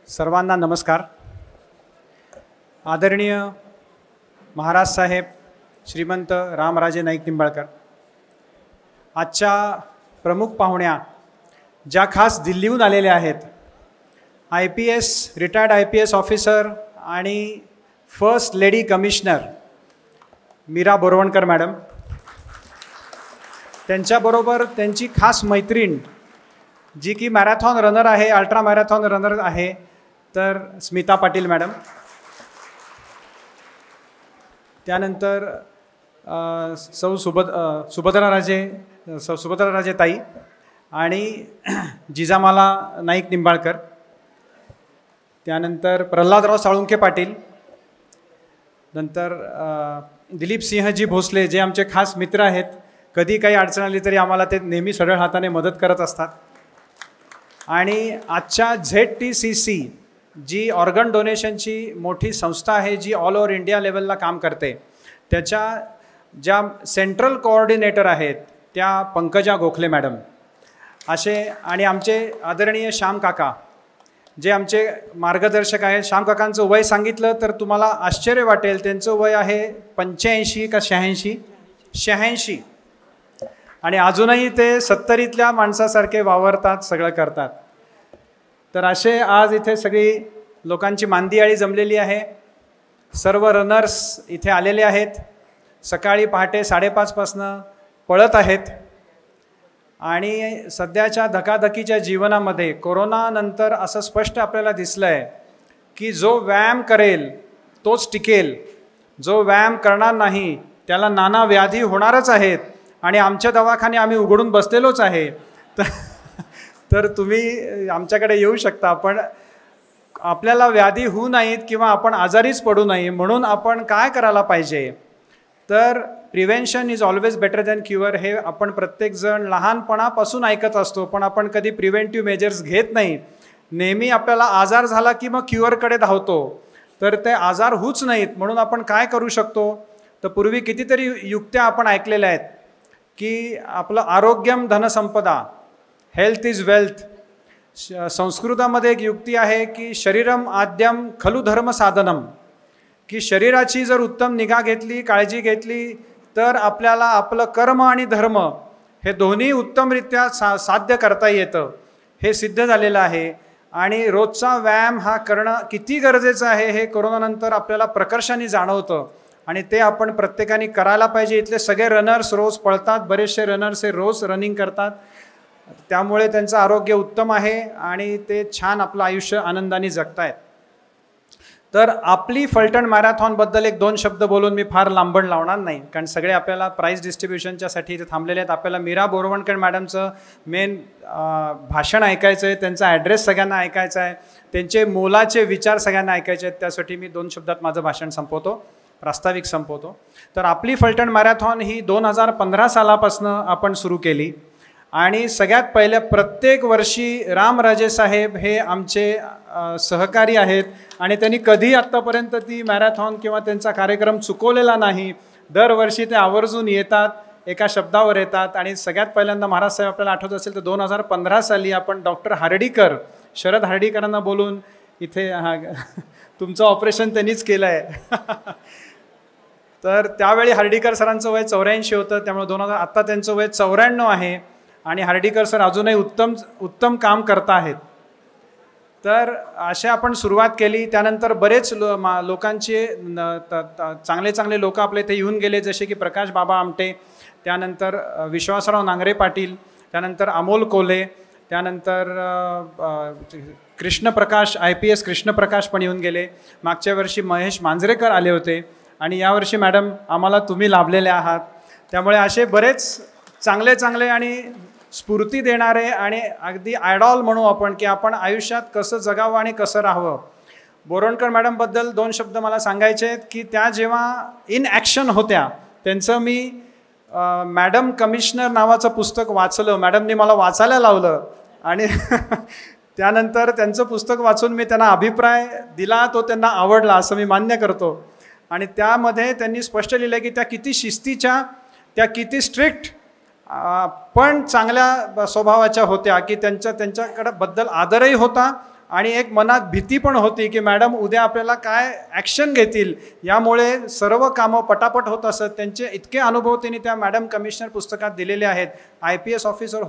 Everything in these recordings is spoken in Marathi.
सर्वांना नमस्कार. आदरणीय महाराज साहेब श्रीमंत रामराजे नाईक निंबाळकर, आजच्या प्रमुख पाहुण्या ज्या खास दिल्लीहून आलेल्या आहेत, रिटायर्ड IPS ऑफिसर आणि first lady commissioner Meera Borwankar madam, त्यांच्याबरोबर त्यांची खास मैत्रीण जी की मॅरेथॉन रनर आहे, अल्ट्रा मॅरेथॉन रनर आहे, तर स्मिता पाटील मॅडम. त्यानंतर सुभद्राराजे ताई आणि जिजामाला नाईक निंबाळकर. त्यानंतर प्रल्हादराव साळुंखे पाटील. नंतर दिलीप सिंहजी भोसले जे आमचे खास मित्र आहेत. कधी काही अडचण आली तरी आम्हाला ते नेहमी सरळ हाताने मदत करत असतात. आणि आजच्या ZTCC जी ऑर्गन डोनेशनची मोठी संस्था आहे, जी ऑल ओव्हर इंडिया लेवलला काम करते, त्याच्या ज्या सेंट्रल कोऑर्डिनेटर आहेत त्या पंकजा गोखले मॅडम असे, आणि आमचे आदरणीय श्याम काका जे आमचे मार्गदर्शक आहेत. श्याम काकांचं वय सांगितलं तर तुम्हाला आश्चर्य वाटेल. त्यांचं वय आहे 85 का 86 आणि अजूनही ते 70तल्या माणसासारखे वावरतात, सगळं करतात. तर असे आज इथे सगळी लोकांची मांदियाळी जमलेली आहे. सर्व रनर्स इथे आलेले आहेत. सकाळी पहाटे 5:30पासून पळत आहेत. आणि सध्याच्या धकाधकीच्या जीवनामध्ये कोरोनानंतर असं स्पष्ट आपल्याला दिसलं आहे की जो व्यायाम करेल तोच टिकेल, जो व्यायाम करणार नाही त्याला नाना व्याधी होणारच आहेत. आणि आमच्या दवाखाने आम्ही उघडून बसलेलोच आहे. तर तुम्ही आमच्याकडे येऊ शकता. पण आपल्याला व्याधी होऊ नयेत किंवा आपण आजारीच पडू नये म्हणून आपण काय करायला पाहिजे, तर prevention is always better than cure हे आपण प्रत्येकजण लहानपणापासून ऐकत असतो. पण आपण कधी प्रिव्हेंटिव्ह मेजर्स घेत नाही. नेहमी आपल्याला आजार झाला की मग क्युअरकडे धावतो. तर ते आजार होऊच नाहीत म्हणून आपण काय करू शकतो, तर पूर्वी कितीतरी युक्त्या आपण ऐकलेल्या आहेत की आपलं आरोग्यम धनसंपदा, हेल्थ इज वेल्थ. संस्कृतामध्ये एक युक्ती आहे की शरीरम आद्यम खलु धर्म साधनम, की शरीराची जर उत्तम निगा घेतली, काळजी घेतली तर आपल्याला आपलं कर्म आणि धर्म हे दोन्ही उत्तमरित्या साध्य करता येतं, हे सिद्ध झालेलं आहे. आणि रोजचा व्यायाम हा करणं किती गरजेचं आहे हे कोरोनानंतर आपल्याला प्रकर्षाने जाणवतं. आणि ते आपण प्रत्येकाने करायला पाहिजे. इथले सगळे रनर्स रोज पळतात, बरेचसे रनर्स हे रोज रनिंग करतात, त्यामुळे त्यांचं आरोग्य उत्तम आहे आणि ते छान आपलं आयुष्य आनंदाने जगतायत. तर आपली फलटण मॅरेथॉनबद्दल 1-2 शब्द बोलून मी फार लांबण लावणार नाही, कारण सगळे आपल्याला प्राईज डिस्ट्रीब्युशनच्यासाठी इथे थांबलेले आहेत. आपल्याला मीरा बोरवणकर मॅडमचं मेन भाषण ऐकायचं आहे, त्यांचा ॲड्रेस सगळ्यांना ऐकायचा आहे, त्यांचे मोलाचे विचार सगळ्यांना ऐकायचे आहेत. त्यासाठी मी 2 शब्दात माझं भाषण प्रास्ताविक संपवतो. तर आपली फलटण मॅरेथॉन ही 2015 सालापासून आपण सुरू केली. आणि सगळ्यात पहिल्या प्रत्येक वर्षी रामराजे साहेब हे आमचे सहकारी आहेत आणि त्यांनी कधी आत्तापर्यंत ती मॅरेथॉन किंवा त्यांचा कार्यक्रम चुकवलेला नाही. दरवर्षी ते आवर्जून येतात, एका शब्दावर येतात. आणि सगळ्यात पहिल्यांदा महाराज साहेब आपल्याला आठवत असेल तर 2015 साली आपण डॉक्टर हार्डीकर, शरद हार्डीकरांना बोलून इथे तुमचं ऑपरेशन त्यांनीच केलं आहे. तर त्यावेळी हार्डीकर सरांचं वय 84 होतं, त्यामुळे आत्ता त्यांचं वय 94 आहे. आणि हार्डीकर सर अजूनही उत्तम काम करत आहेत. तर असे आपण सुरुवात केली. त्यानंतर बरेच लोकांचे चांगले लोक आपल्या इथे येऊन गेले, जसे की प्रकाश बाबा आमटे, त्यानंतर विश्वासराव नांगरे पाटील, त्यानंतर अमोल कोल्हे, त्यानंतर कृष्णप्रकाश IPS कृष्णप्रकाश पण येऊन गेले. मागच्या वर्षी महेश मांजरेकर आले होते आणि यावर्षी मॅडम आम्हाला तुम्ही लाभलेले आहात. त्यामुळे असे बरेच चांगले आणि स्फूर्ती देणारे आणि अगदी आयडॉल म्हणू आपण की आपण आयुष्यात कसं जगावं आणि कसं राहावं. बोरवणकर मॅडमबद्दल 2 शब्द मला सांगायचे आहेत की त्या जेव्हा इन ॲक्शन होत्या, त्यांचं मी मॅडम कमिशनर नावाचं पुस्तक वाचलं. मॅडमने मला वाचायला लावलं आणि त्यानंतर त्यांचं पुस्तक वाचून मी त्यांना अभिप्राय दिला, तो त्यांना आवडला असं मी मान्य करतो. आणि त्यामध्ये त्यांनी स्पष्ट लिहिलं की त्या किती शिस्तीच्या, त्या किती स्ट्रिक्ट पण चांगल्या स्वभावाच्या होत्या, की त्यांच्याकडे बद्दल आदरही होता आणि एक मनात भीती पण होती की मॅडम उद्या आपल्याला काय ॲक्शन घेतील, यामुळे सर्व कामं पटापट होत असत. त्यांचे इतके अनुभव त्यांनी त्या मॅडम कमिशनर पुस्तकात दिलेले आहेत. IPS ऑफिसर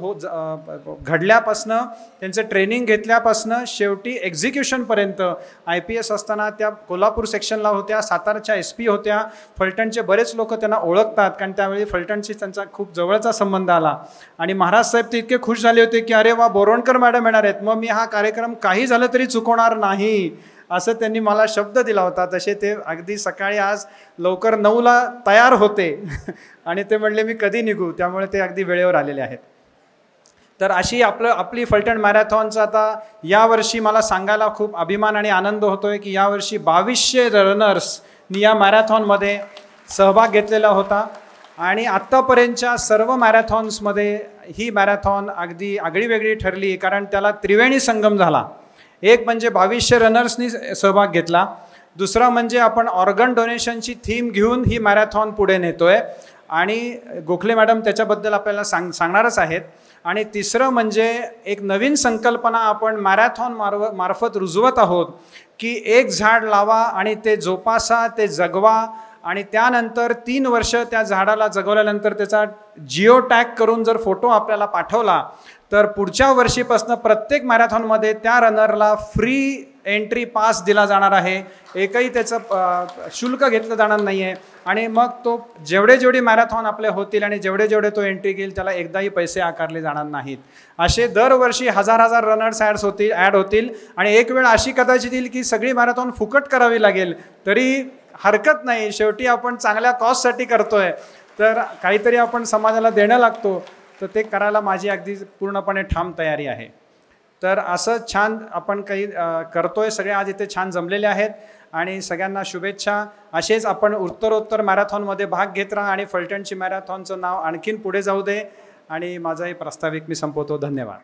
घडल्यापासनं, त्यांचं ट्रेनिंग घेतल्यापासनं शेवटी एक्झिक्युशनपर्यंत. IPS असताना त्या कोल्हापूर सेक्शनला होत्या, सातारच्या SP होत्या. फलटणचे बरेच लोक त्यांना ओळखतात, कारण त्यावेळी फलटणशी त्यांचा खूप जवळचा संबंध आला. आणि महाराज साहेब ते इतके खुश झाले होते की अरे वा, बोरवणकर मॅडम येणार आहेत, मग मी हा कार्यक्रम काही झालं तरी चुकवणार नाही, असं त्यांनी मला शब्द दिला होता. तसे ते अगदी सकाळी आज लवकर 9ला तयार होते आणि ते म्हणले मी कधी निघू, त्यामुळे ते अगदी वेळेवर आलेले आहेत. तर अशी आपली फलटण मॅरेथॉनचं आता यावर्षी मला सांगायला खूप अभिमान आणि आनंद होतो आहे की यावर्षी 2200 रनर्सनी या मॅरेथॉनमध्ये सहभाग घेतलेला होता. आणि आत्तापर्यंतच्या सर्व मॅरेथॉन्समध्ये ही मॅरेथॉन अगदी आगळीवेगळी ठरली, कारण त्याला त्रिवेणी संगम झाला. एक म्हणजे 2200 रनर्सनी सहभाग घेतला, दुसरा म्हणजे आपण ऑर्गन डोनेशनची थीम घेऊन ही मॅरेथॉन पुढे नेतो आहे आणि गोखले मॅडम त्याच्याबद्दल आपल्याला सांगणारच आहेत. आणि तिसरं म्हणजे एक नवीन संकल्पना आपण मॅरेथॉन मार्फत रुजवत आहोत की एक झाड लावा आणि ते जोपासा, ते जगवा, आणि त्यानंतर 3 वर्ष त्या झाडाला जगवल्यानंतर त्याचा जिओ टॅग करून जर फोटो आपल्याला पाठवला तर पुढच्या वर्षीपासून प्रत्येक मॅरेथॉनमध्ये त्या रनरला फ्री एंट्री पास दिला जाणार आहे. एकही त्याचं शुल्क घेतलं जाणार नाही आहे. आणि मग तो जेवढे मॅरेथॉन आपले होतील आणि जेवढे तो एंट्री घेईल त्याला एकदाही पैसे आकारले जाणार नाहीत. असे दरवर्षी हजार रनर्स ॲड होतील आणि एक वेळ अशी कदाचित येईल की सगळी मॅरेथॉन फुकट करावी लागेल, तरी हरकत नाही. शेवटी आपण चांगल्या कॉजसाठी करतोय, तर काहीतरी आपण समाजाला देणं लागतो, तर ते करायला माझी अगदी पूर्णपणे ठाम तयारी आहे. तर असं छान आपण काही करतोय. सगळे आज इथे छान जमलेले आहेत आणि सगळ्यांना शुभेच्छा. असेच आपण उत्तरोत्तर मॅरेथॉनमध्ये भाग घेत राहा आणि फलटणची मॅरेथॉनचं नाव आणखीन पुढे जाऊ दे. आणि माझाही प्रास्ताविक मी संपवतो. धन्यवाद.